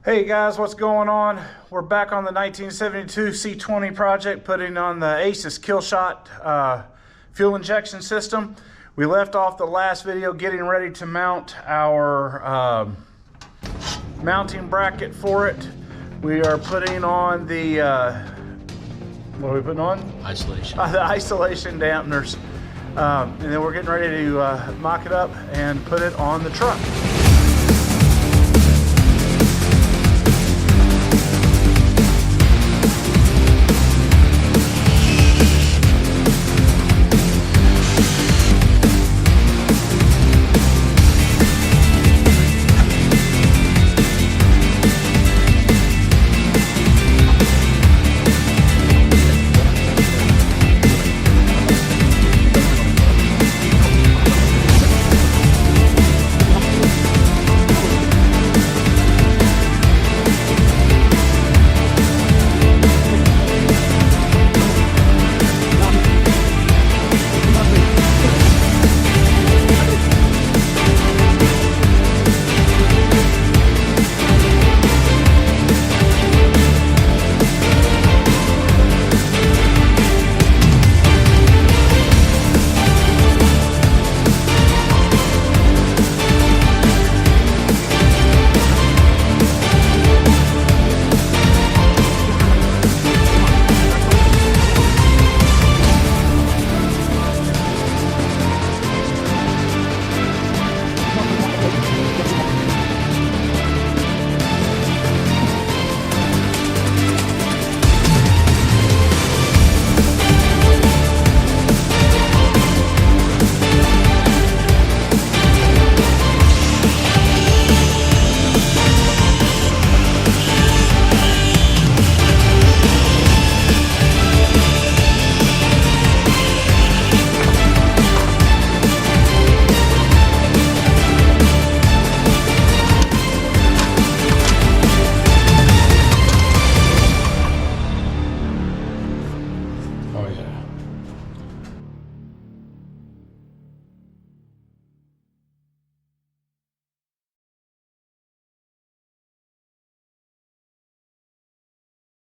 Hey guys, what's going on? We're back on the 1972 C20 project, putting on the ACES Killshot fuel injection system. We left off the last video getting ready to mount our mounting bracket for it. We are putting on the, what are we putting on? Isolation. The isolation dampeners. And then we're getting ready to mock it up and put it on the truck.